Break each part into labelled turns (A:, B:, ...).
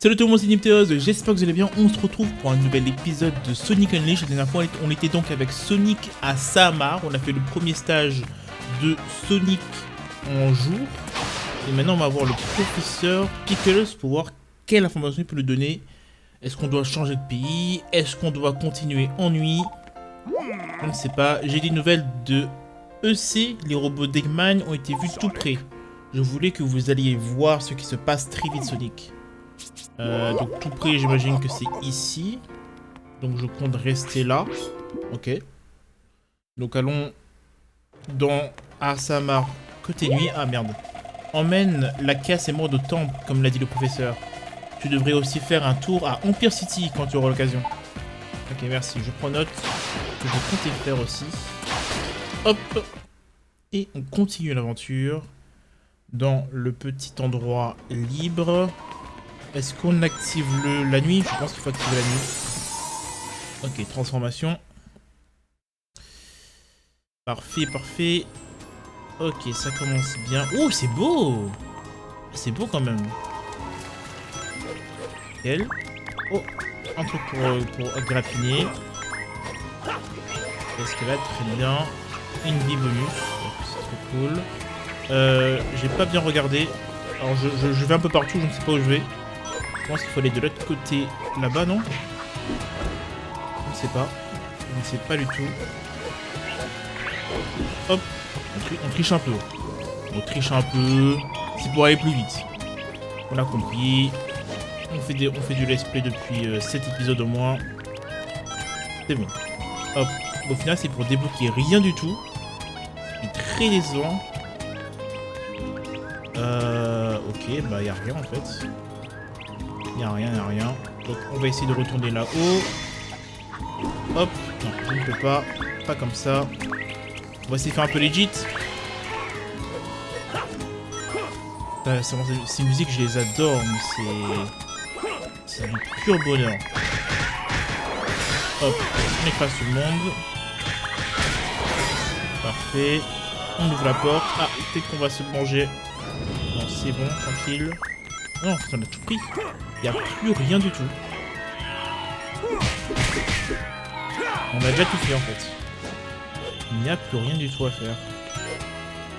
A: Salut tout le monde, c'est Nipteos, j'espère que vous allez bien. On se retrouve pour un nouvel épisode de Sonic Unleashed. La dernière fois, on était donc avec Sonic à Samar. On a fait le premier stage de Sonic en jour. Et maintenant, on va voir le professeur Pickles pour voir quelle information il peut nous donner. Est-ce qu'on doit changer de pays? Est-ce qu'on doit continuer en nuit? Je ne sais pas. J'ai des nouvelles de EC. Les robots d'Eggman ont été vus tout près. Je voulais que vous alliez voir ce qui se passe très vite, Sonic. Donc tout près, j'imagine que c'est ici. Donc je compte rester là. Ok. Donc allons dans Asamar côté nuit. Ah merde. Emmène la casse et mort de temple, comme l'a dit le professeur. Tu devrais aussi faire un tour à Empire City quand tu auras l'occasion. Ok, merci. Je prends note que je comptais faire aussi. Hop. Et on continue l'aventure dans le petit endroit libre. Est-ce qu'on active la nuit? Je pense qu'il faut activer la nuit. Ok, transformation. Parfait, parfait. Ok, ça commence bien. Oh, c'est beau! C'est beau quand même. Elle. Oh, un truc pour grappiner. Escalade, très bien. Une vie bonus. C'est trop cool. J'ai pas bien regardé. Alors, je vais un peu partout, je ne sais pas où je vais. Je pense qu'il faut aller de l'autre côté là-bas, non? Je ne sais pas. Je ne sais pas du tout. Hop. On triche un peu. On triche un peu. C'est pour aller plus vite. On a compris. On fait du let's play depuis 7 épisodes au moins. C'est bon. Hop. Au final, c'est pour débloquer rien du tout. C'est très décevant. Ok, bah y a rien en fait. Y'a rien, y'a rien. Donc on va essayer de retourner là-haut. Hop. Non, je ne peux pas. Pas comme ça. On va essayer de faire un peu legit. Ces musiques, je les adore, mais c'est du pur bonheur. Hop. On écrase tout le monde. Parfait. On ouvre la porte. Ah, peut-être qu'on va se manger. Non, c'est bon, tranquille. Non, en fait, on a tout pris. Il n'y a plus rien du tout. On a déjà tout fait en fait. Il n'y a plus rien du tout à faire.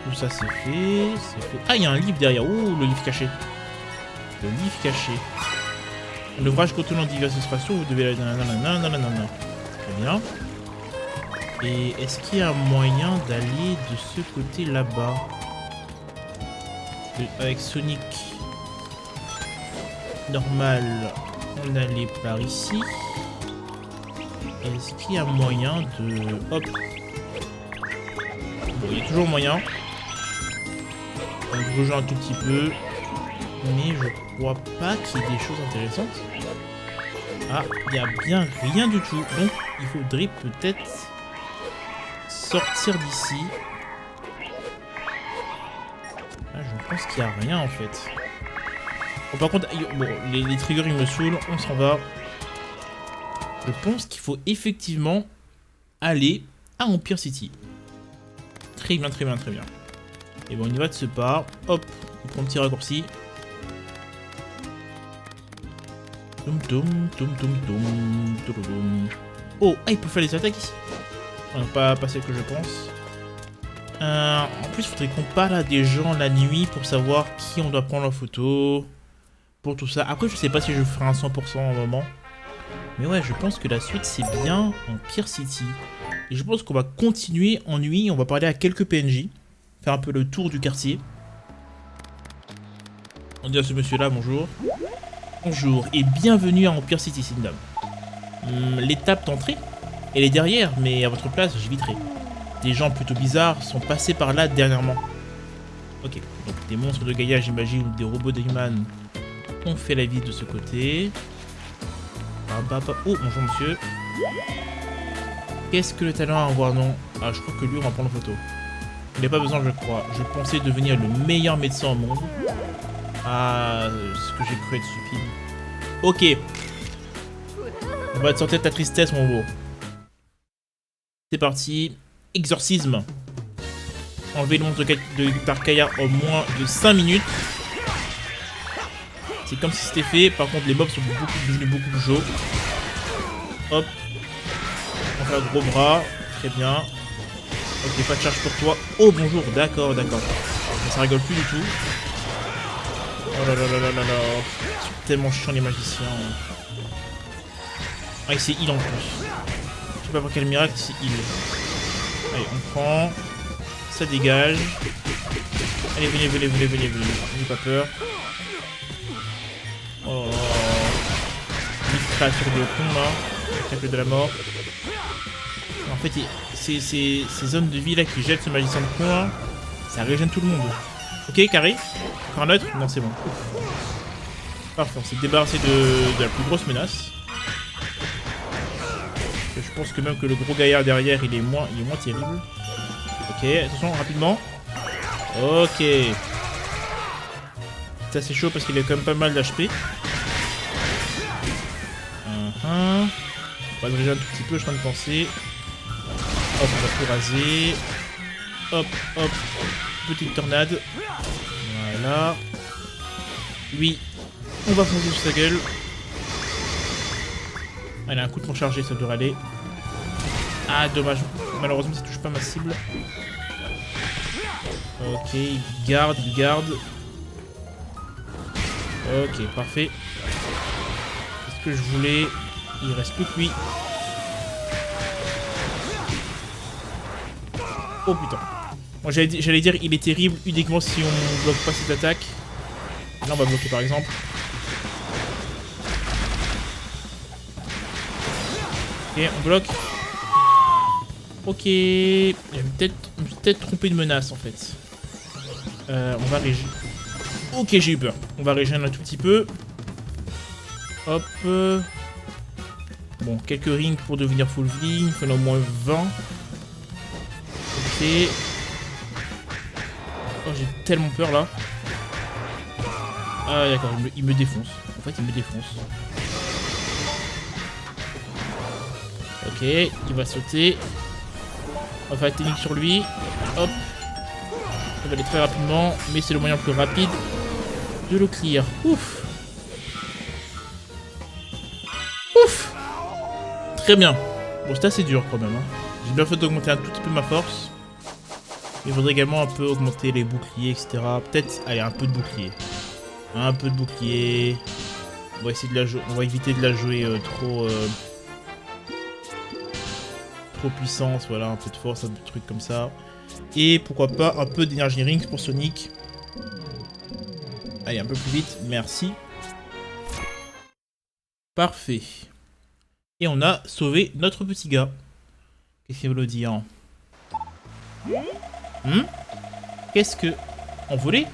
A: Tout ça c'est fait. Ah, il y a un livre derrière. Oh, le livre caché. Le livre caché. Un ouvrage contenant diverses illustrations. Vous devez... Nanana. Très bien. Et est-ce qu'il y a un moyen d'aller de ce côté là-bas? Avec Sonic normal, on allait par ici. Est-ce qu'il y a moyen de... Hop. Bon, il y a toujours moyen. On rejoint un tout petit peu. Mais je crois pas qu'il y ait des choses intéressantes. Ah, il n'y a bien rien du tout. Donc, il faudrait peut-être sortir d'ici. Ah, je pense qu'il n'y a rien en fait. Bon, par contre, bon, les triggers ils me saoulent, on s'en va. Je pense qu'il faut effectivement aller à Empire City. Très bien, très bien, très bien. Et bon, on y va de ce pas. Hop, on prend un petit raccourci. Oh, ah, il peut faire les attaques ici. Enfin, pas celle que je pense. En plus, il faudrait qu'on parle à des gens la nuit pour savoir qui on doit prendre en photo. Pour tout ça. Après, je sais pas si je ferai un 100% en moment. Mais ouais, je pense que la suite, c'est bien Empire City. Et je pense qu'on va continuer en nuit. On va parler à quelques PNJ. Faire un peu le tour du quartier. On dit à ce monsieur-là, bonjour. Bonjour et bienvenue à Empire City, Sindom. L'étape d'entrée, elle est derrière, mais à votre place, j'éviterai. Des gens plutôt bizarres sont passés par là dernièrement. Ok, donc des monstres de Gaïa, j'imagine, ou des robots d'Eggman. On fait la vie de ce côté. Oh, bonjour monsieur. Qu'est-ce que le talent a à voir, non? Ah, je crois que lui, on va prendre en photo. Il n'a pas besoin, je crois. Je pensais devenir le meilleur médecin au monde. Ah, ce que j'ai cru être stupide. Ok. On va te sortir de ta tristesse, mon beau. C'est parti. Exorcisme. Enlever le monstre d'Arcaia en moins de 5 minutes. C'est comme si c'était fait. Par contre, les mobs sont devenus beaucoup plus chauds. Hop. On fait un gros bras. Très bien. Ok, pas de charge pour toi. Oh, bonjour. D'accord, d'accord. Mais ça rigole plus du tout. Oh là là là là là là. Ils sont tellement chiants, les magiciens. Ah, il s'est heal en plus. Je sais pas par quel miracle, il s'est heal. Allez, on prend. Ça dégage. Allez, venez. N'ayez pas peur. Oh là là. Une créature de con là. Spectacle de la mort. En fait, ces zones de vie là qui jettent ce magicien de con là, ça régène tout le monde. Ok, carré. Encore un autre? Non, c'est bon. Parfait, on s'est débarrassé de la plus grosse menace. Je pense que même que le gros gaillard derrière, il est moins terrible. Ok, attention, rapidement. Ok. Ça c'est chaud parce qu'il a quand même pas mal d'HP. On va le régérer un tout petit peu, je suis en train de penser. Hop, on va tout raser. Hop, hop. Petite tornade. Voilà. Lui, on va foncer sur sa gueule. Elle a un coup de poing chargé, ça devrait aller. Ah, dommage. Malheureusement, ça touche pas ma cible. Ok, il garde. Ok, parfait. C'est ce que je voulais. Il reste plus que lui. Oh putain. Moi j'allais dire il est terrible uniquement si on bloque pas cette attaque. Là on va bloquer par exemple. Ok, on bloque. Ok. J'ai peut-être trompé de menace en fait. On va régir. Ok, j'ai eu peur. On va régénérer un tout petit peu. Hop. Bon, quelques rings pour devenir full vie. Il faut en au moins 20. Ok. Oh, j'ai tellement peur là. Ah d'accord, il me défonce. En fait, il me défonce. Ok, il va sauter. On va faire la technique sur lui. Hop. Ça va aller très rapidement, mais c'est le moyen le plus rapide de le clear. Ouf. Ouf. Très bien. Bon, c'est assez dur quand même. Hein. J'ai bien fait d'augmenter un tout petit peu ma force. Il faudrait également un peu augmenter les boucliers, etc. Peut-être, allez, un peu de bouclier. Un peu de bouclier. On va essayer de la jouer. On va éviter de la jouer trop puissance. Voilà, un peu de force, un peu de trucs comme ça. Et pourquoi pas un peu d'énergie rings pour Sonic. Allez, un peu plus vite. Merci. Parfait. Et on a sauvé notre petit gars. Qu'est-ce qu'il veut le dire? Qu'est-ce que... Envolé?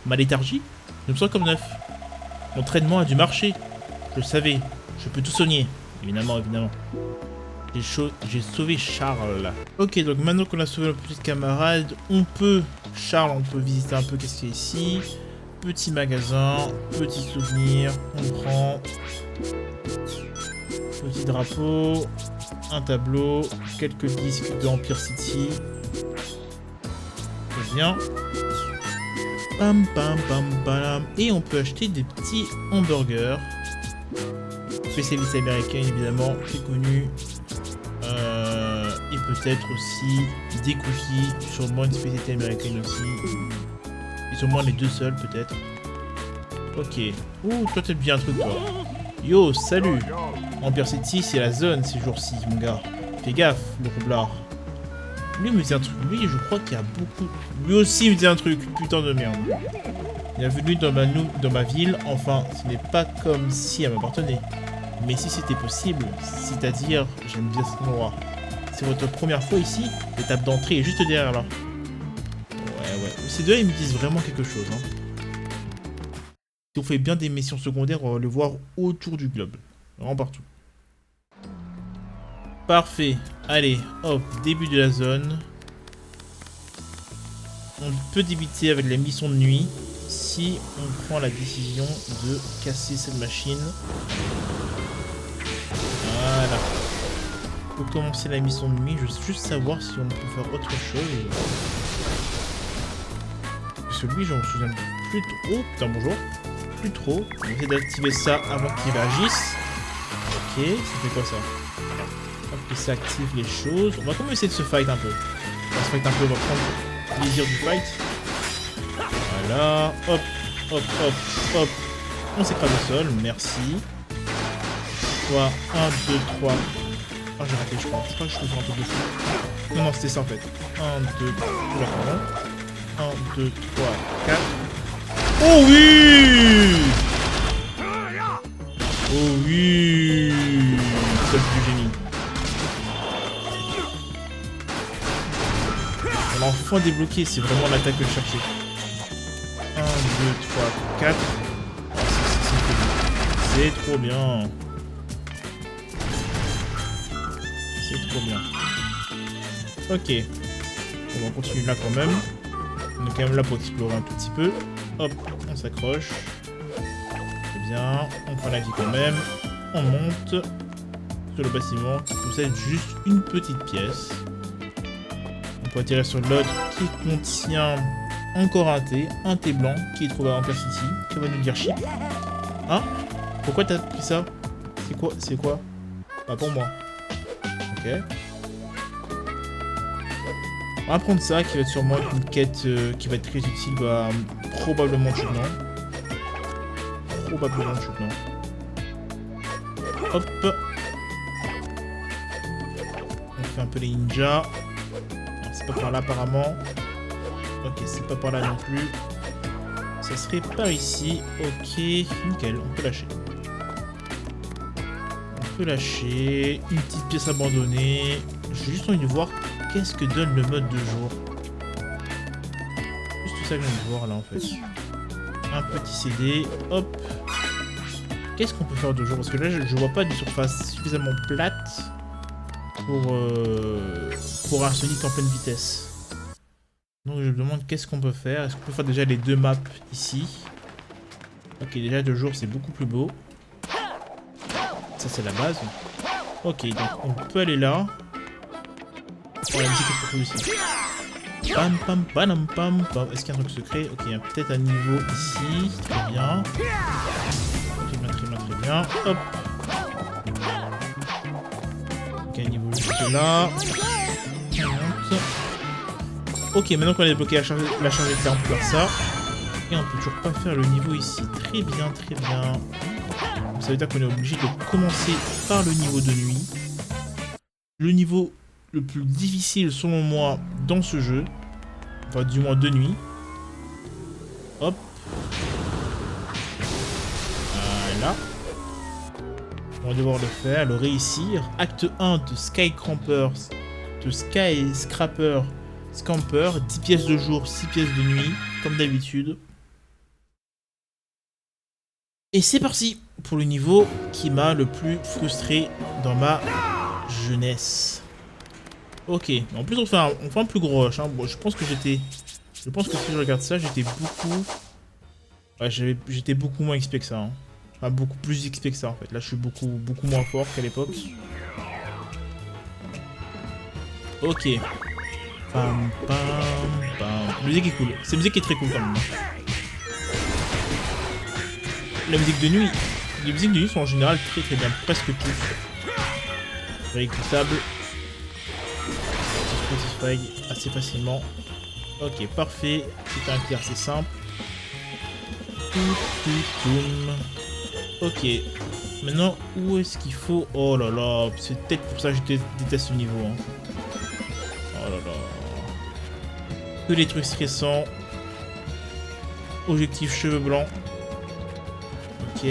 A: Ma léthargie? Je me sens comme neuf. L'entraînement a dû marcher. Je le savais. Je peux tout soigner. Évidemment. J'ai sauvé Charles. Ok, donc maintenant qu'on a sauvé notre petit camarade, on peut visiter un peu qu'est-ce qu'il y a ici. Petit magasin, petit souvenir, on prend. Petit drapeau, un tableau, quelques disques de Empire City. Très bien. Pam pam pam pam. Et on peut acheter des petits hamburgers. Spécialité américaine évidemment, très connu. Et peut-être aussi des cookies, sûrement une spécialité américaine aussi. Ils sont moins les deux seuls peut-être. Ok. Ouh, toi t'aimes bien un truc toi. Yo, salut. Empire City c'est la zone ces jours-ci mon gars. Fais gaffe, le roublard. Lui me dit un truc, lui je crois qu'il y a beaucoup... Lui aussi me dit un truc, putain de merde. Bienvenue dans ma ville, enfin ce n'est pas comme si elle m'appartenait. Mais si c'était possible, c'est-à-dire, j'aime bien cet endroit. C'est votre première fois ici? L'étape d'entrée est juste derrière là. Ouais. Ces deux-là, ils me disent vraiment quelque chose. Hein. Si on fait bien des missions secondaires, on va le voir autour du globe. Vraiment partout. Parfait. Allez, hop, début de la zone. On peut débuter avec la mission de nuit si on prend la décision de casser cette machine. Voilà. Pour commencer la mission de nuit, je veux juste savoir si on peut faire autre chose. Parce que lui, j'en me souviens plus trop. Oh putain, bonjour. plus trop. On va essayer d'activer ça avant qu'il réagisse. Ok, ça fait quoi ça? Hop, que ça active les choses. On va quand même essayer de se fight un peu. On va se fight un peu, on va prendre le plaisir du fight. Voilà, hop, hop, hop, hop. On s'écrase au sol, merci. 3, 1, 2, 3. Oh, j'ai raté, je crois. Je crois que je faisais un peu dessus. Non, non, c'était ça en fait. 1, 2, 3, 1, 2, 3, 4. Oh oui! Oh oui! Seul du génie. On a enfin débloqué, c'est vraiment l'attaque que je cherchais. 1, 2, 3, 4. C'est trop bien. C'est trop bien. Ok. On va continuer là quand même. On est quand même là pour explorer un tout petit peu. Hop, on s'accroche. C'est bien. On prend la vie quand même. On monte sur le bâtiment qui possède juste une petite pièce. On peut atterrir sur l'autre qui contient encore un thé blanc qui est trouvé en place ici. Qui va nous dire chip. Hein? Pourquoi t'as pris ça? C'est quoi? C'est quoi? Pas pour moi. Ok. On va prendre ça qui va être sûrement une quête qui va être très utile. Bah, probablement maintenant. Probablement maintenant. Hop. On fait un peu les ninjas. C'est pas par là apparemment. Ok, c'est pas par là non plus. Ça serait par ici. Ok, nickel, on peut lâcher. On peut lâcher. Une petite pièce abandonnée. J'ai juste envie de voir qu'est-ce que donne le mode de jour. Juste tout ça que je viens de voir là en fait. Un petit CD. Hop. Qu'est-ce qu'on peut faire de jour? Parce que là je vois pas de surface suffisamment plate pour un Sonic en pleine vitesse. Donc je me demande qu'est-ce qu'on peut faire. Est-ce qu'on peut faire déjà les deux maps ici? Ok, déjà de jour c'est beaucoup plus beau. Ça c'est la base. Ok, donc on peut aller là. Oh, la musique est trop cool ici. Pam pam pam pam pam. Est-ce qu'il y a un truc secret? Ok, il y a peut-être un niveau ici. Très bien. Très bien, très bien, très bien. Hop. Ok, un niveau juste là. On monte. Ok, maintenant qu'on a débloqué la charge éclair, on peut faire ça. Et on peut toujours pas faire le niveau ici. Très bien, très bien. Ça veut dire qu'on est obligé de commencer par le niveau de nuit. Le niveau le plus difficile selon moi dans ce jeu. Enfin, du moins de nuit. Hop. Voilà. On va devoir le faire, le réussir. Acte 1 de Skyscraper Scamper, 10 pièces de jour, 6 pièces de nuit, comme d'habitude. Et c'est parti pour le niveau qui m'a le plus frustré dans ma jeunesse. Ok, en plus on fait un plus gros rush. Hein. Bon, je pense que si je regarde ça, j'étais beaucoup... Ouais, j'étais beaucoup moins XP que ça. Hein. Enfin, beaucoup plus XP que ça en fait. Là, je suis beaucoup moins fort qu'à l'époque. Ok. Pam, pam, pam. La musique est cool. Cette musique est très cool quand même. La musique de nuit. Les musiques de nuit sont en général très bien. Presque toutes. Réécoutable. Spotify assez facilement. Ok, parfait. C'est un clair, c'est simple. Ok. Maintenant, où est-ce qu'il faut... Oh là là. C'est peut-être pour ça que je déteste ce niveau. Hein. Oh là là. Que les trucs stressants. Objectif cheveux blancs. Ok.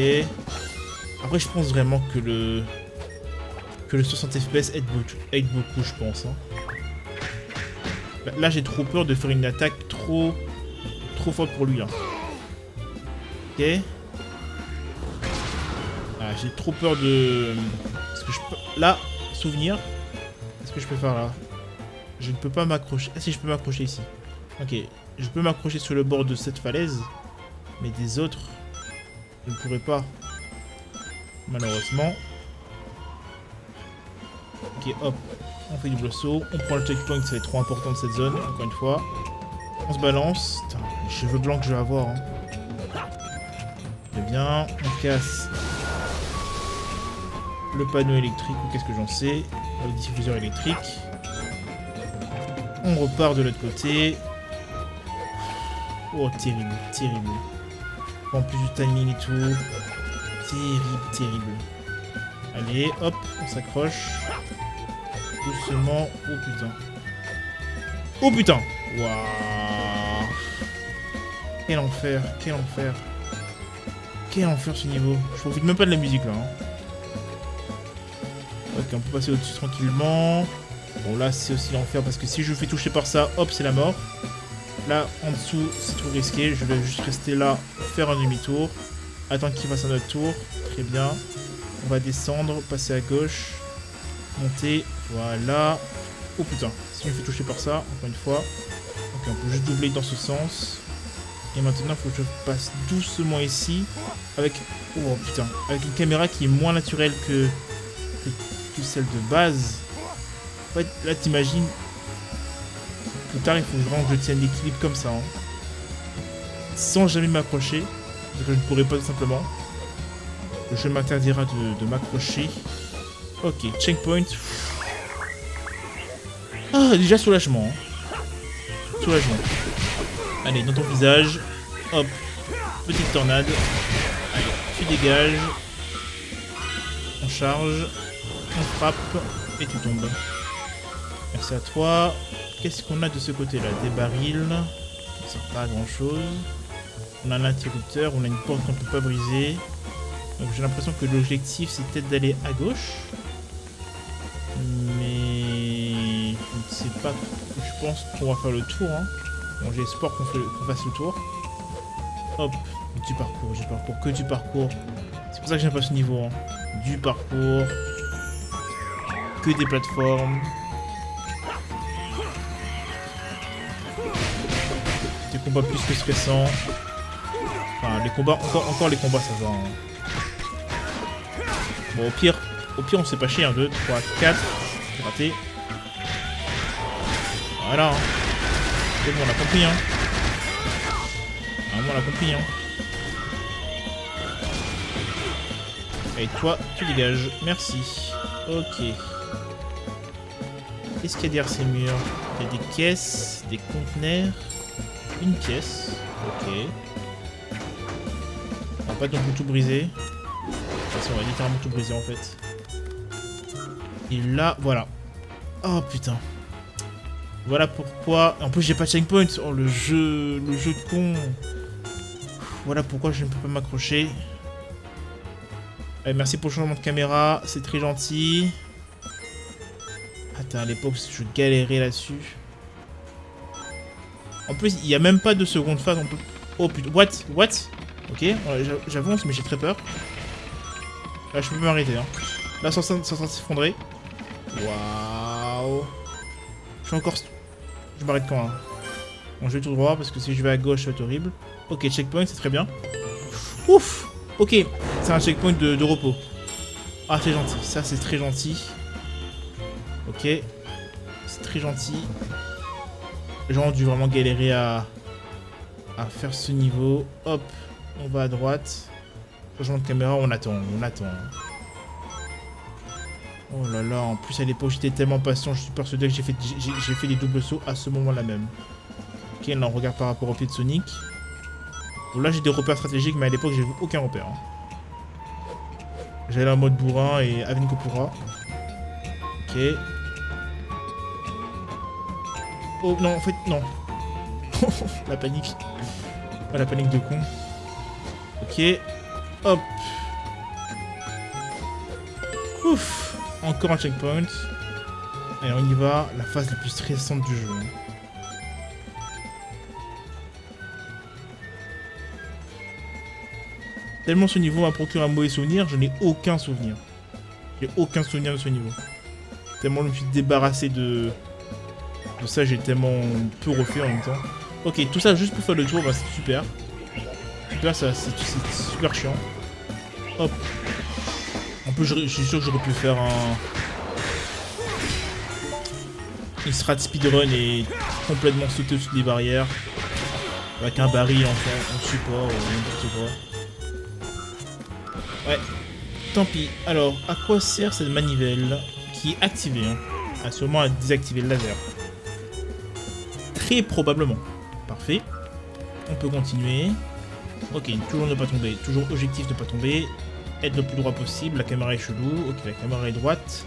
A: Après, je pense vraiment que le 60 FPS aide beaucoup, je pense. Hein. Là, j'ai trop peur de faire une attaque trop forte pour lui. Là. Ok. Ah, j'ai trop peur de... Est-ce que je peux... Là, souvenir. Qu'est-ce que je peux faire là? Je ne peux pas m'accrocher. Ah si, je peux m'accrocher ici. Ok. Je peux m'accrocher sur le bord de cette falaise. Mais des autres, je ne pourrais pas. Malheureusement. Ok, hop. On fait du blosso. On prend le checkpoint, ça va être trop important de cette zone, encore une fois. On se balance. Putain, les cheveux blancs que je vais avoir. Hein. bien. On casse le panneau électrique ou qu'est-ce que j'en sais. Le diffuseur électrique. On repart de l'autre côté. Oh, terrible, terrible. En plus du timing et tout. Terrible, terrible. Allez, hop, on s'accroche. Doucement. Oh putain. Oh putain. Waouh. Quel enfer, quel enfer. Quel enfer ce niveau. Je profite même pas de la musique là. Hein. Ok, on peut passer au-dessus tranquillement. Bon là c'est aussi l'enfer parce que si je me fais toucher par ça, hop c'est la mort. Là en dessous c'est trop risqué. Je vais juste rester là, faire un demi-tour. Attendre qu'il fasse un autre tour. Très bien. On va descendre, passer à gauche. Monter. Voilà. Oh putain. Si je me fais toucher par ça, encore une fois. Ok, on peut juste doubler dans ce sens. Et maintenant il faut que je passe doucement ici. Avec... Oh putain. Avec une caméra qui est moins naturelle que celle de base. En fait, là t'imagines. Plus tard il faut vraiment que je tienne l'équilibre comme ça. Hein. Sans jamais m'accrocher. Parce que je ne pourrais pas tout simplement. Le jeu m'interdira de m'accrocher. Ok, checkpoint. Ah, déjà soulagement. Hein. Soulagement. Allez, dans ton visage. Hop. Petite tornade. Allez, tu dégages. On charge. On frappe. Et tu tombes. Merci à toi. Qu'est-ce qu'on a de ce côté-là? Des barils. Ça ne sert pas à grand-chose. On a un interrupteur. On a une porte qu'on ne peut pas briser. Donc j'ai l'impression que l'objectif c'est peut-être d'aller à gauche. Mais... je ne sais pas. Je pense qu'on va faire le tour. Hein. Bon, j'ai espoir qu'on fasse le tour. Hop. Du parcours, que du parcours. C'est pour ça que j'aime pas ce niveau. Hein. Du parcours. Que des plateformes. Des combats plus que stressants. Enfin, les combats, encore les combats, ça va. Hein. Bon, au pire, on sait pas chier. 1, 2, 3, 4. C'est raté. Voilà. Hein. C'est bon, on a compris. Hein. Vraiment, on a compris. Hein. Et toi, tu dégages. Merci. Ok. Qu'est-ce qu'il y a derrière ces murs? Il y a des caisses, des conteneurs. Une pièce. Ok. On va pas non plus tout briser. On va littéralement tout briser en fait. Et là, voilà. Oh putain. Voilà pourquoi. En plus, j'ai pas de checkpoint. Oh, le jeu de con. Voilà pourquoi je ne peux pas m'accrocher. Merci pour le changement de caméra. C'est très gentil. Attends, à l'époque, je galérais là-dessus. En plus, il n'y a même pas de seconde phase. On peut... Oh putain. What? Ok, j'avance, mais j'ai très peur. Là, je peux m'arrêter. Hein. Là, c'est en train de s'effondrer. Waouh. Je suis encore... Je m'arrête quand, hein. Bon, je vais tout droit, parce que si je vais à gauche, ça va être horrible. Ok, checkpoint, c'est très bien. Ouf. Ok, c'est un checkpoint de repos. Ah, c'est gentil. Ça, c'est très gentil. Ok. C'est très gentil. Les gens ont dû vraiment galérer à faire ce niveau. Hop, on va à droite. Changement de caméra, on attend. Oh là là, en plus à l'époque j'étais tellement patient, je suis persuadé que j'ai fait des doubles sauts à ce moment-là même. Ok, là on regarde par rapport au pied de Sonic. Bon là j'ai des repères stratégiques, mais à l'époque j'ai vu aucun repère. Hein. J'allais en mode bourrin et Aven Kopura. Ok. Oh non, en fait non. La panique. Oh, la panique de con. Ok. Hop. Ouf. Encore un checkpoint. Allez, on y va. La phase la plus stressante du jeu. Tellement ce niveau m'a procuré un mauvais souvenir, je n'ai aucun souvenir. J'ai aucun souvenir de ce niveau. Tellement je me suis débarrassé de ça, j'ai tellement peu refait en même temps. Ok, tout ça juste pour faire le tour, bah, c'est super. Là, c'est super chiant. Hop. En plus, je suis sûr que j'aurais pu faire une strat speedrun et complètement sauter au-dessus des barrières. Avec un baril en support ou n'importe quoi. Ouais. Tant pis. Alors, à quoi sert cette manivelle qui est activée hein? Ah, sûrement à désactiver le laser. Très probablement. Parfait. On peut continuer. Ok, toujours ne pas tomber. Toujours objectif ne pas tomber. Être le plus droit possible. La caméra est chelou. Ok, la caméra est droite.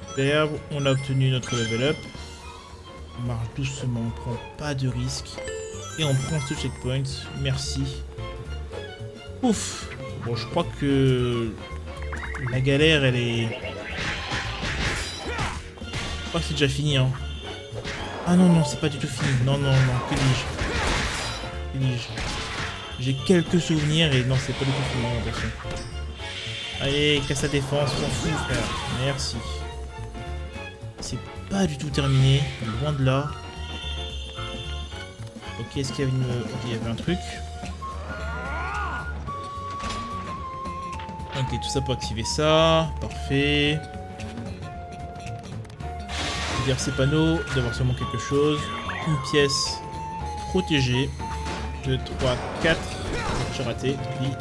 A: Superbe. On a obtenu notre level up. On marche doucement. On prend pas de risque. Et on prend ce checkpoint. Merci. Ouf. Bon, je crois que la galère, elle est... Je crois que c'est déjà fini, hein. Ah non, non, c'est pas du tout fini. Non, non, non, que dis-je? Que dis-je? J'ai quelques souvenirs et non, c'est pas du tout fini, attention. Allez, casse la défense, on s'en fout, frère. Merci. C'est pas du tout terminé, loin de là. Ok, est-ce qu'il y avait une... Ok, il y avait un truc. Ok, tout ça pour activer ça. Parfait. Derrière ces panneaux, d'avoir seulement quelque chose. Une pièce protégée. 2, 3, 4. J'ai raté, tant pis.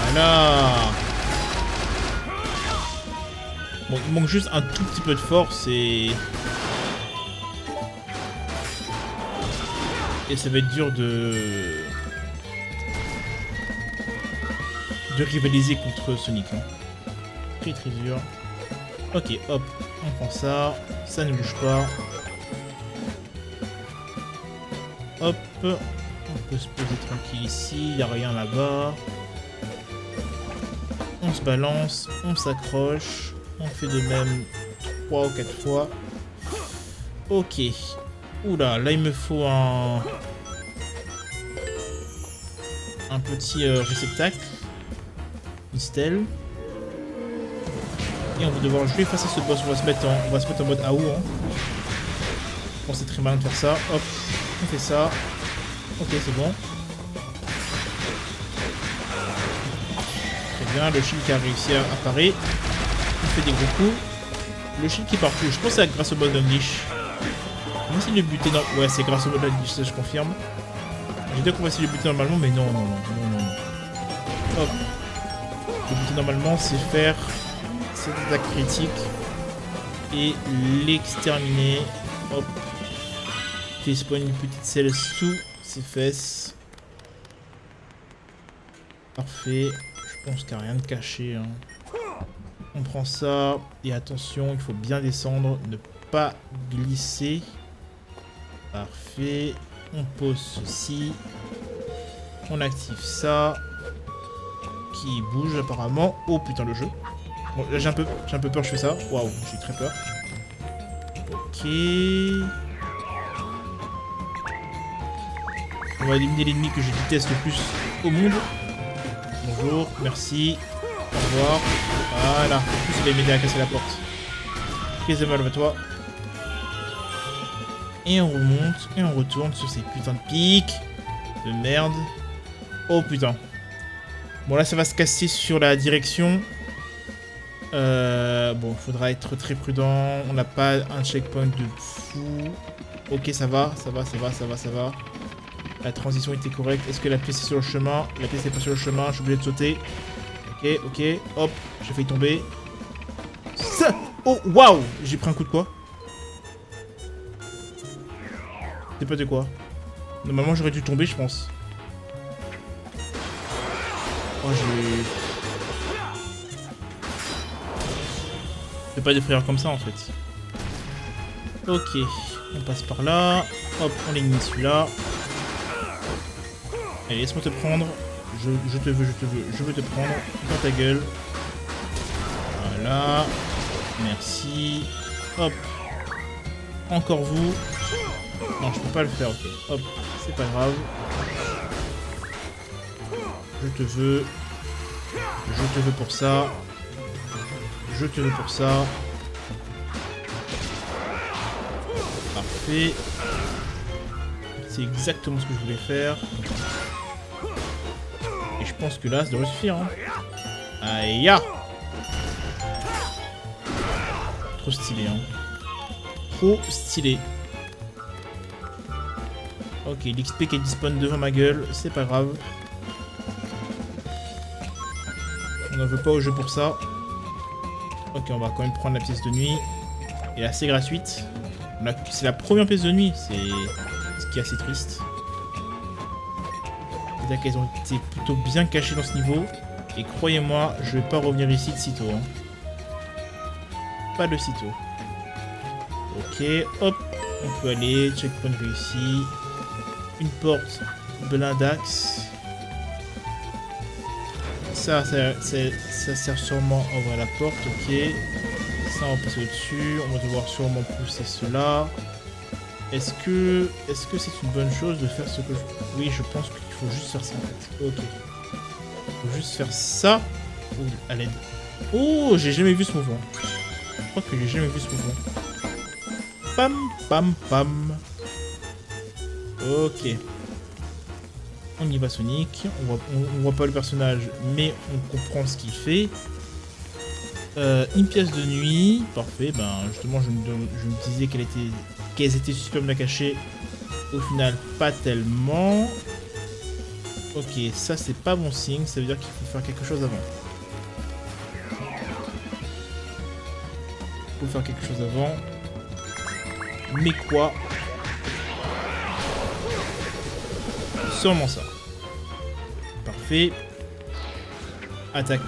A: Voilà. Bon, il manque juste un tout petit peu de force et ça va être dur de rivaliser contre Sonic. Hein. Très très dur. Ok, hop, on prend ça. Ça ne bouge pas. Hop, on peut se poser tranquille ici. Il n'y a rien là-bas. On se balance, on s'accroche. On fait de même 3 ou 4 fois. Ok. Oula, là il me faut un petit réceptacle. Une stèle. Et on va devoir jouer face à ce boss. On va se mettre en mode AO. Hein. Bon, c'est très malin de faire ça. Hop, on fait ça. Ok, c'est bon. Très bien, le shield qui a réussi à apparaître. Il fait des gros coups. Le shield qui est partout. Je pense que c'est grâce au mode Unleash. On va essayer de le buter dans... Ouais, c'est grâce au mode Unleash, ça je confirme. J'ai dit qu'on va essayer de le buter normalement, mais non, non, non, non, non. Hop. Le buter normalement, c'est faire cette attaque critique et l'exterminer. Hop. Qui spawn une petite selle sous ses fesses. Parfait. Je pense qu'il n'y a rien de caché. Hein. On prend ça. Et attention, il faut bien descendre. Ne pas glisser. Parfait. On pose ceci. On active ça. Qui bouge apparemment. Oh putain, le jeu. Bon, là j'ai un peu peur, je fais ça. Waouh, j'ai très peur. Ok. On va éliminer l'ennemi que je déteste le plus au monde. Bonjour, merci. Au revoir. Voilà. En plus, il va m'aider à casser la porte. Qu'est-ce que mal à toi. Et on remonte et on retourne sur ces putains de pics. De merde. Oh putain. Bon là ça va se casser sur la direction. Bon, il faudra être très prudent. On n'a pas un checkpoint de fou. Ok, ça va. La transition était correcte. Est-ce que la pièce est sur le chemin? La pièce n'est pas sur le chemin, je suis obligé de sauter. Ok, hop, j'ai failli tomber. Ça. Oh, waouh. J'ai pris un coup de quoi? C'est pas de quoi. Normalement j'aurais dû tomber, je pense. Oh, j'ai... C'est pas des frayeurs comme ça en fait. Ok, on passe par là. Hop, on élimine celui-là. Allez, laisse-moi te prendre. Je te veux. Je veux te prendre dans ta gueule. Voilà. Merci. Hop. Encore vous. Non, je peux pas le faire, ok. Hop, c'est pas grave. Je te veux. Je te veux pour ça. Je te veux pour ça. Parfait. C'est exactement ce que je voulais faire. Et je pense que là, ça devrait suffire. Hein. Aïe ya. Trop stylé, hein. Trop stylé. Ok, l'XP qui est disponible devant ma gueule, c'est pas grave. On n'en veut pas au jeu pour ça. Ok, on va quand même prendre la pièce de nuit. Elle est assez gratuite. C'est la première pièce de nuit, c'est ce qui est assez triste. C'est-à-dire qu'elles ont été plutôt bien cachées dans ce niveau. Et croyez-moi, je vais pas revenir ici de sitôt. Hein. Pas de sitôt. Ok, hop, on peut aller. Checkpoint réussi. Une porte blindax. Ça sert sûrement à ouvrir la porte, ok. Ça, on va passer au-dessus. On va devoir sûrement pousser cela. Est-ce que c'est une bonne chose de faire ce que je... Oui, je pense qu'il faut juste faire ça, en fait. Ok. Il faut juste faire ça. Ouh, à l'aide. Oh, j'ai jamais vu ce mouvement. Je crois que j'ai jamais vu ce mouvement. Pam, pam, pam. Ok. On y va Sonic, on voit pas le personnage, mais on comprend ce qu'il fait. Une pièce de nuit, parfait, ben justement je me disais qu'elles étaient super bien cachées. Au final, pas tellement. Ok, ça c'est pas bon signe, ça veut dire qu'il faut faire quelque chose avant. Il faut faire quelque chose avant. Mais quoi? Seulement ça. Parfait. Attaque.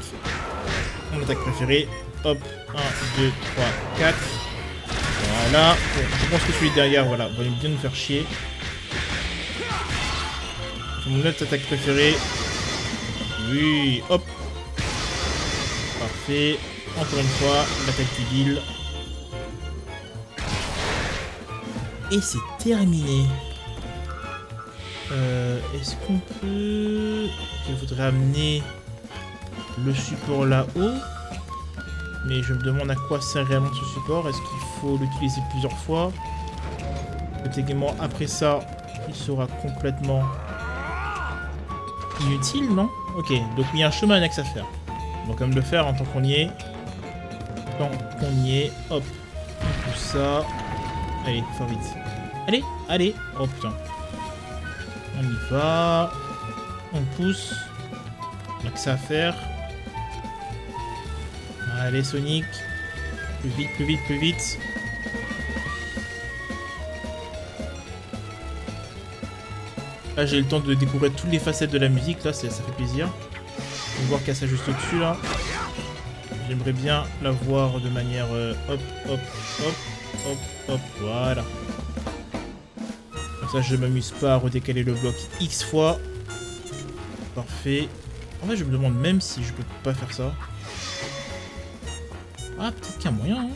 A: Mon attaque préférée. Hop. 1, 2, 3, 4. Voilà. Bon, je pense que celui derrière, voilà, va bien nous faire chier. Mon autre attaque préférée. Oui. Hop. Parfait. Encore une fois, l'attaque débile. Et c'est terminé. Est-ce qu'on peut... Je voudrais amener le support là-haut. Mais je me demande à quoi sert réellement ce support. Est-ce qu'il faut l'utiliser plusieurs fois? Techniquement, après ça, il sera complètement inutile, non? Ok, donc il y a un chemin annexe à faire. On va quand même le faire en tant qu'on y est. Tant qu'on y est, hop, on pousse ça. Allez, faut vite. Allez, allez. Oh putain. On y va. On pousse. On a que ça à faire. Allez Sonic. Plus vite, plus vite, plus vite. Là j'ai le temps de découvrir toutes les facettes de la musique. Là ça fait plaisir. On va voir qu'à ça juste au-dessus là. J'aimerais bien la voir de manière hop, hop, hop, hop, hop. Voilà. Comme ça je m'amuse pas à redécaler le bloc X fois. Parfait. En fait je me demande même si je peux pas faire ça. Ah peut-être qu'il y a moyen hein.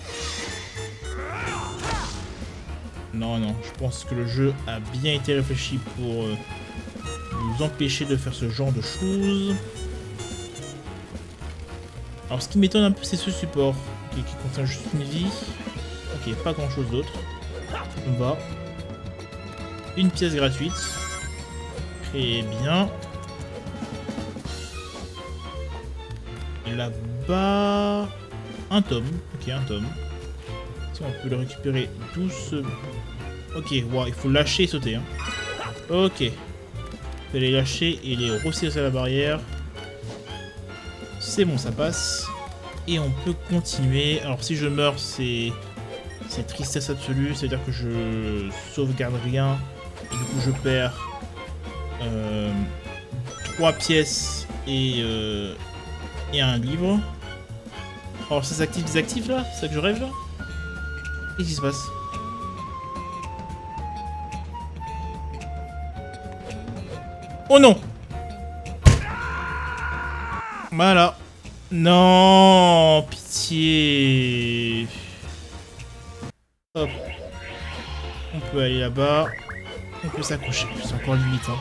A: Non non, je pense que le jeu a bien été réfléchi pour nous empêcher de faire ce genre de choses. Alors ce qui m'étonne un peu c'est ce support qui contient juste une vie. Ok, pas grand chose d'autre. On va. Une pièce gratuite. Très bien. Là-bas... Un tome. Ok, un tome. Si on peut le récupérer doucement. Ok, wow, il faut lâcher et sauter. Hein. Ok. Il faut les lâcher et les resserrer à la barrière. C'est bon, ça passe. Et on peut continuer. Alors si je meurs, c'est tristesse absolue. C'est-à-dire que je sauvegarde rien. Et du coup, je perds 3 pièces et un livre. Alors ça s'active, désactive là? C'est ça que je rêve là? Qu'est-ce qui se passe? Oh non! Voilà. Non, pitié. Hop. On peut aller là-bas. On peut s'accrocher. C'est encore limite. Hein.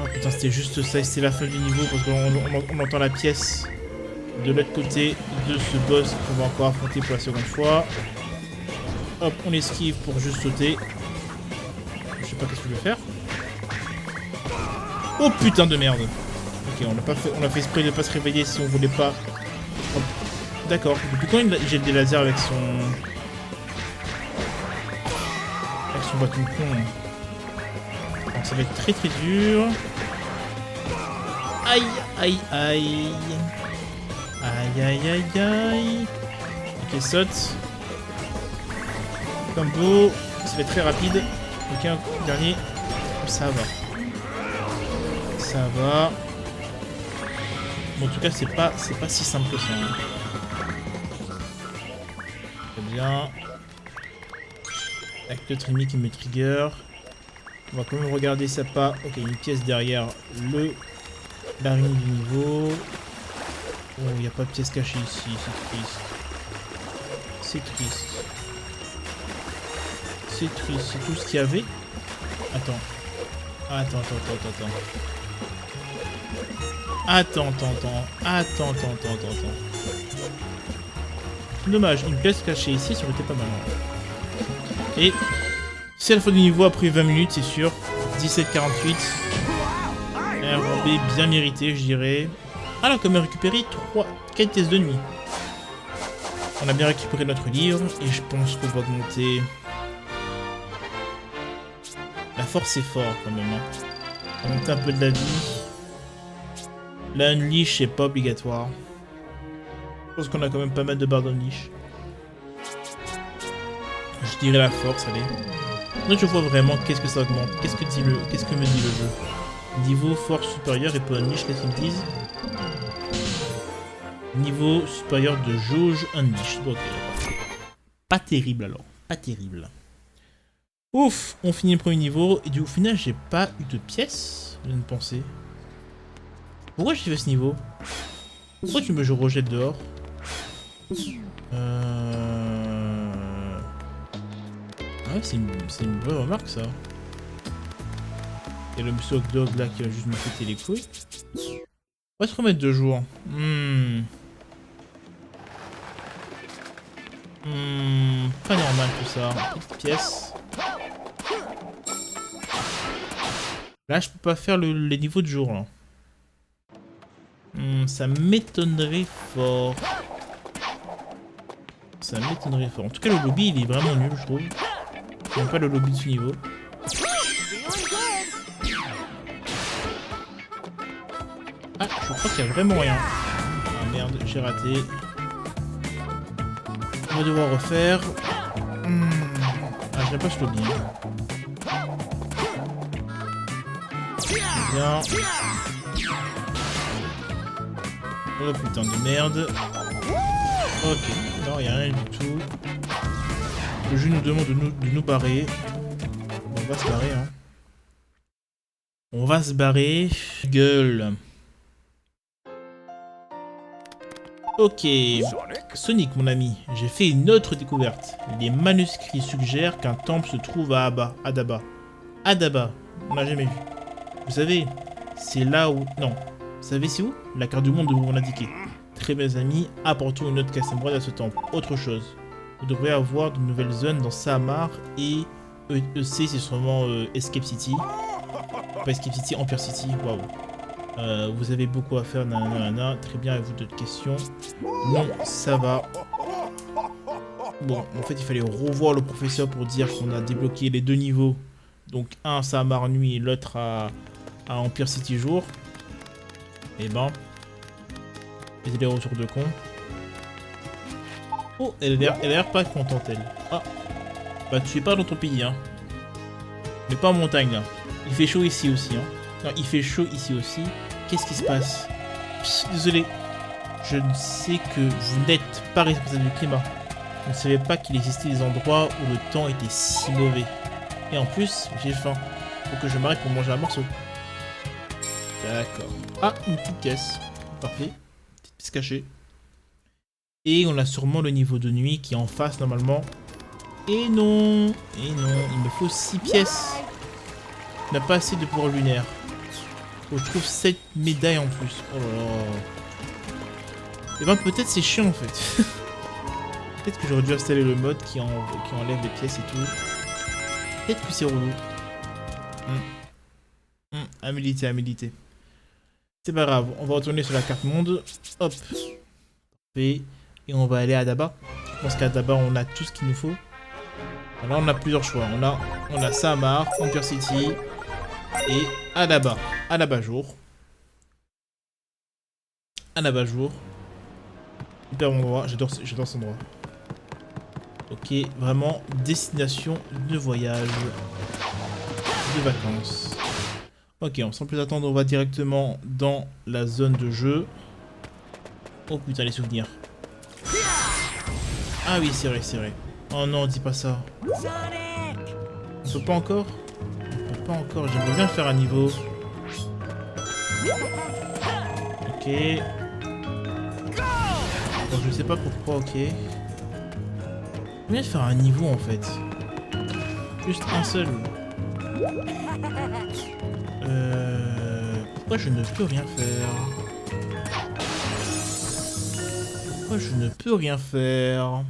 A: Oh putain, c'était juste ça. Et c'était la fin du niveau parce qu'on entend la pièce de l'autre côté de ce boss qu'on va encore affronter pour la seconde fois. Hop, on esquive pour juste sauter. Je sais pas qu'est-ce que je vais faire. Oh putain de merde. Ok, on a fait exprès de ne pas se réveiller si on voulait pas. D'accord. Depuis quand il jette des lasers avec son bâton con. Alors, ça va être très très dur. Aïe, aïe, aïe. Aïe, aïe, aïe, aïe. Ok, saute. Combo. Ça fait très rapide. Ok, un dernier. Ça va. Ça va. Bon, en tout cas, c'est pas si simple que ça. Hein. Très bien. Avec le trimmy qui me trigger. On va quand même regarder ça pas. Ok, une pièce derrière l'araignée du niveau. Oh, il n'y a pas de pièce cachée ici, c'est triste. C'est triste. C'est triste, c'est tout ce qu'il y avait. Attends. Attends. Dommage, une pièce cachée ici, ça aurait été pas mal. Et c'est la fin du niveau après 20 minutes, c'est sûr. 17,48. RB bien mérité, je dirais. Ah là, comme on a récupéré 4 pièces de nuit. On a bien récupéré notre livre et je pense qu'on va augmenter. La force c'est fort quand même. Hein. On va monter un peu de la vie. La unleash c'est pas obligatoire. Je pense qu'on a quand même pas mal de barres d'unleash. Je dirais la force, allez. Là je vois vraiment qu'est-ce que ça augmente. Qu'est-ce que me dit le jeu. Niveau force supérieur et pour unleash, qu'est-ce qu'ils me disent? Niveau supérieur de jauge unleash. Ok, pas terrible alors. Pas terrible. Ouf, on finit le premier niveau et au final j'ai pas eu de pièces, je viens de penser. Pourquoi j'ai fait ce niveau? Pourquoi tu me rejettes dehors? Ah ouais, c'est une vraie remarque ça. Et le monsieur hot dog là qui va juste me péter les couilles. On va se remettre 2 jours. Pas normal tout ça. Petite pièce. Là, je peux pas faire les niveaux de jour, là. Ça m'étonnerait fort. Ça m'étonnerait fort. En tout cas, le lobby, il est vraiment nul, je trouve. J'aime pas le lobby de ce niveau. Ah, je crois qu'il y a vraiment rien. Ah merde, j'ai raté. On va devoir refaire. Ah, j'aime pas ce lobby. Bien. Oh putain de merde. Ok, non, il n'y a rien du tout. Le jeu nous demande de nous barrer. Bon, on va se barrer, hein. On va se barrer. Gueule. Ok. Sonic, mon ami, j'ai fait une autre découverte. Les manuscrits suggèrent qu'un temple se trouve à Adaba. Adaba, on l'a jamais vu. Vous savez, c'est là où... Non. Vous savez c'est où? La carte du monde de vous l'indiquer. Très bien amis, apportons une autre casse émeraude à ce temple. Autre chose. Vous devrez avoir de nouvelles zones dans Sahamar et EC, c'est sûrement Escape City. Pas Escape City, Empire City, waouh. Vous avez beaucoup à faire, nanana. Très bien, avez-vous d'autres questions? Non, ça va. Bon, en fait, il fallait revoir le professeur pour dire qu'on a débloqué les 2 niveaux. Donc, un à Sahamar nuit et l'autre à Empire City jour. Et ben, les allers-retours de con. Oh, elle a l'air pas contente, elle. Ah, bah tu es pas dans ton pays, hein. Mais pas en montagne, là. Il fait chaud ici aussi, hein. Non, il fait chaud ici aussi. Qu'est-ce qui se passe? Psst, désolé. Je ne sais que vous n'êtes pas responsable du climat. Vous ne savez pas qu'il existait des endroits où le temps était si mauvais. Et en plus, j'ai faim. Faut que je m'arrête pour manger un morceau. D'accord. Ah, une petite caisse. Parfait. Petite pièce cachée. Et on a sûrement le niveau de nuit qui est en face normalement. Et non. Et non. Il me faut 6 pièces. On n'a pas assez de pouvoir lunaire. Faut que je trouve 7 médailles en plus. Oh là là. Et ben peut-être c'est chiant en fait. Peut-être que j'aurais dû installer le mode qui enlève les pièces et tout. Peut-être que c'est relou. À méditer, à méditer. C'est pas grave, on va retourner sur la carte monde. Hop. Et on va aller à Adaba. Je pense qu'à Adaba, on a tout ce qu'il nous faut. Là, on a plusieurs choix. On a Sahamar, Empire City et Adaba. Adaba jour. à l'abat-jour. Super endroit, j'adore cet endroit. Ok, vraiment destination de voyage, de vacances. Ok, sans plus attendre, on va directement dans la zone de jeu. Oh putain, les souvenirs. Ah oui, c'est vrai, c'est vrai. Oh non, dis pas ça. On peut pas encore? On peut pas encore, j'aimerais bien faire un niveau. Ok. Bon, je sais pas pourquoi, ok. J'aimerais bien faire un niveau en fait. Juste un seul. Pourquoi je ne peux rien faire? Pourquoi je ne peux rien faire?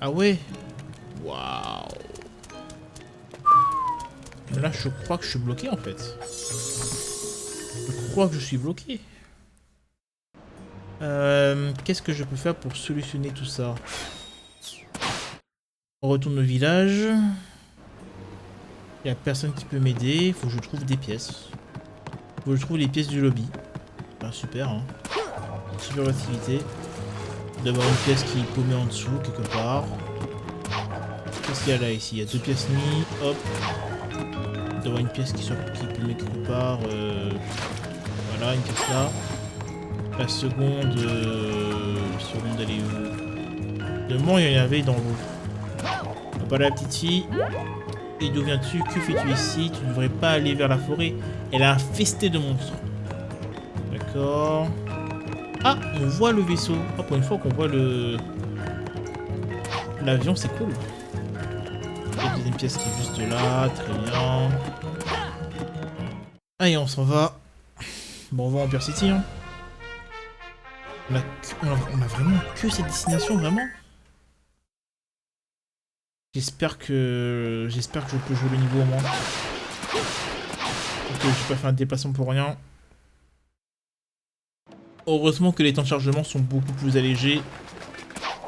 A: Ah ouais? Waouh! Là, je crois que je suis bloqué en fait. Je crois que je suis bloqué. Qu'est-ce que je peux faire pour solutionner tout ça? On retourne au village. Il n'y a personne qui peut m'aider. Il faut que je trouve des pièces. Il faut que je trouve les pièces du lobby. Ben, super, hein. Super activité. D'avoir une pièce qui est paumée en dessous, quelque part. Qu'est-ce qu'il y a là, ici? Il y a 2 pièces nuit. Hop. D'avoir une pièce qui est paumée quelque part. Voilà, une pièce là. La seconde... seconde, elle est où? De moment, il y en avait dans l'eau. Voilà la petite fille. Et d'où viens-tu? Que fais-tu ici? Tu ne devrais pas aller vers la forêt. Elle a infesté de monstres. D'accord. Ah, on voit le vaisseau. Ah, pour une fois qu'on voit l'avion, c'est cool. La deuxième pièce qui est juste là. Très bien. Allez, on s'en va. Bon, on va en Empire City. Hein. On a vraiment que cette destination, vraiment? J'espère que je peux jouer le niveau au moins. Ok, j'ai pas fait un déplacement pour rien. Heureusement que les temps de chargement sont beaucoup plus allégés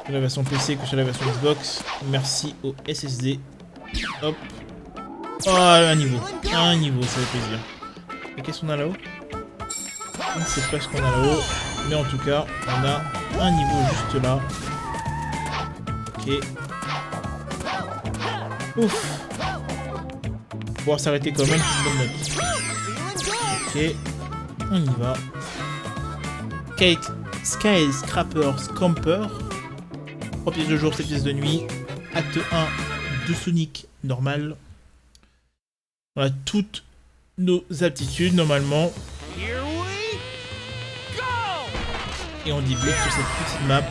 A: sur la version PC que sur la version Xbox. Merci au SSD. Hop. Oh, un niveau. Un niveau, ça fait plaisir. Et qu'est-ce qu'on a là-haut? Je ne sais pas ce qu'on a là-haut. Mais en tout cas, on a un niveau juste là. Ok. Ouf. On va s'arrêter quand même. Une bonne note. Ok. On y va. Skyscraper Scamper. 3 pièces de jour, 7 pièces de nuit. Acte 1 de Sonic normal. On a toutes nos aptitudes normalement. Et on débloque sur cette petite map.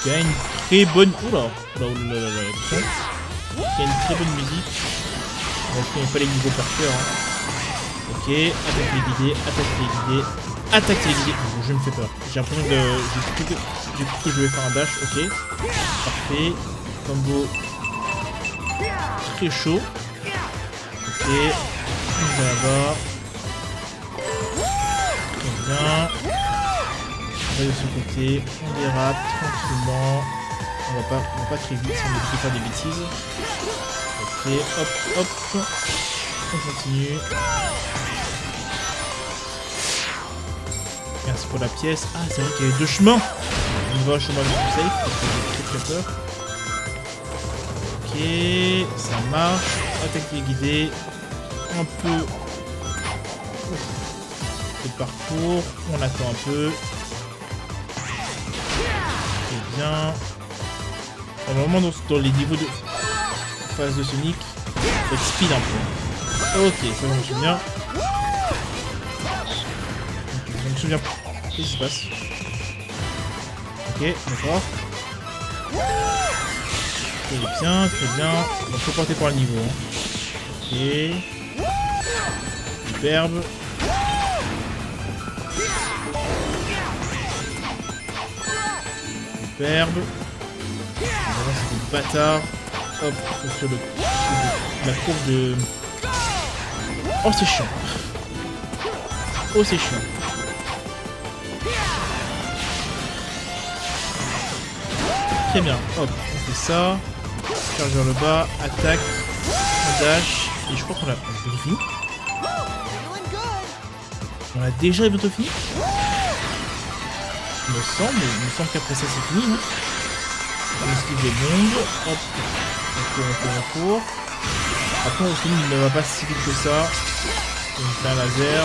A: Qui a une très bonne... Oula. Qui a une très bonne musique. Bon, je connais pas les niveaux par cœur. Hein. Ok, attaque les guidés, attaque les guidés. Attaque les guidés. Bon, je me fais peur. J'ai l'impression que j'ai cru que je vais faire un dash. Ok. Parfait. Combo. Très chaud. Ok. On va là-bas. Très bien. On va de ce côté. On dérape tranquillement. On va pas très vite si on évite de faire des bêtises. Ok. Hop, hop. On continue. Merci pour la pièce. Ah, c'est vrai qu'il y avait 2 chemins. On va au chemin le plus safe parce que j'ai très peur. Ok, ça marche. Attaque les guidés. Un peu de parcours. On attend un peu. C'est bien. Normalement, dans les niveaux de phase de Sonic, ça speed un peu. Ok, ça je me souviens. Je me souviens pas. Qu'est-ce qui se passe? Ok, d'accord. Très bien, très bien. On faut porter par le niveau. Hein. Ok. Superbe. Superbe. Voilà, c'est des bâtards. Hop, sur la courbe de... Oh, c'est chiant. Oh, c'est chiant. Très bien. Hop, on fait ça. Charge vers le bas, attaque, on dash. Et je crois qu'on a fini. On a déjà bientôt fini. Il me semble qu'après ça c'est fini. Hein. On esquive les bombes. Hop. On court. Après on finit, il ne va pas si vite que ça. On fait un laser.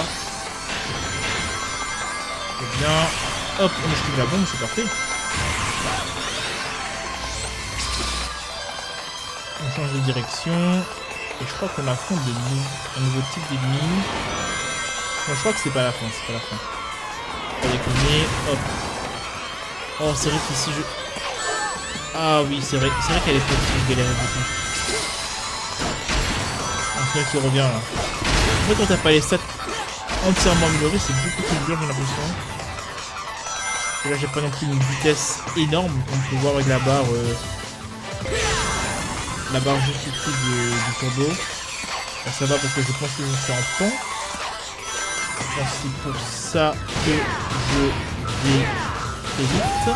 A: C'est bien. Hop, on esquive la bombe, c'est parfait. On change de direction. Et je crois qu'on affronte un nouveau type d'ennemi. Non, je crois que c'est pas la fin, c'est pas la fin. Pas déconner, hop. Oh, c'est vrai qu'ici je... Ah oui, c'est vrai qu'elle est petite, je galérais beaucoup. Un truc qui revient là. En fait, quand t'as pas les stats entièrement améliorés, c'est beaucoup plus dur, j'ai l'impression. Et là, j'ai pas non plus une vitesse énorme, comme on peut voir avec la barre juste au-dessus du turbo. Là, ça va parce que je pense que je suis en temps. Je pense que c'est pour ça que je vais très vite.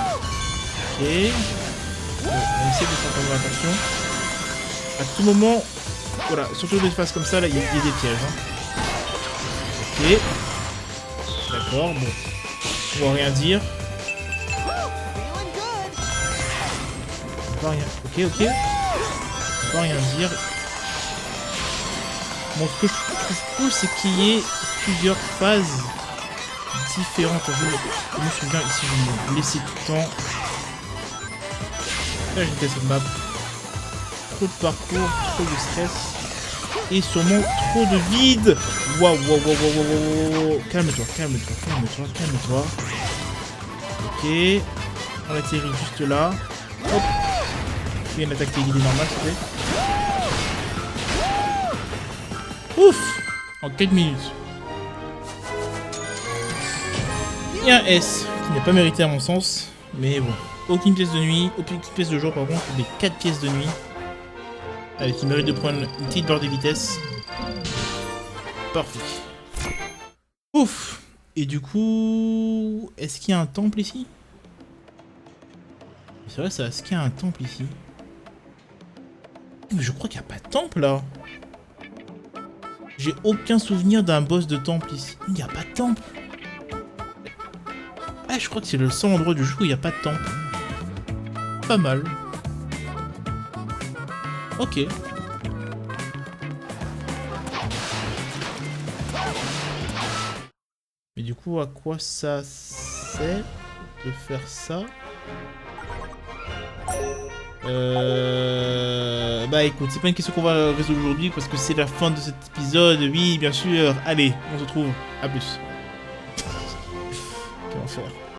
A: Ok. Bon, on va essayer de faire quand même attention. À tout moment, voilà, surtout des phases comme ça, là, il y a des pièges. Hein. Ok. D'accord, bon. On va rien dire. On va rien. Ok. On va rien dire. Bon, ce que je trouve cool, c'est qu'il y ait plusieurs phases différentes. Je me souviens ici, je vais me laisser tout le temps. Là, j'ai fait cette map. Trop de parcours, trop de stress. Et sûrement trop de vide. Waouh. Calme-toi. Ok. On atterrit juste là. Hop. Il y a une attaque guidée normale, s'il te plaît. Ouf! En 4 minutes. Et un S, qui n'est pas mérité à mon sens. Mais bon. Aucune pièce de nuit, aucune pièce de jour par contre, mais 4 pièces de nuit. Allez, qui mérite de prendre une petite barre de vitesse. Parfait. Ouf! Et du coup... Est-ce qu'il y a un temple ici? C'est vrai ça, est-ce qu'il y a un temple ici? Mais je crois qu'il n'y a pas de temple là. J'ai aucun souvenir d'un boss de temple ici. Il n'y a pas de temple. Ah, je crois que c'est le seul endroit du jeu où il n'y a pas de temple. Pas mal. Ok. Mais du coup, à quoi ça sert de faire ça? Bah écoute, c'est pas une question qu'on va résoudre aujourd'hui parce que c'est la fin de cet épisode. Oui, bien sûr. Allez, on se retrouve. À plus. Quel enfer.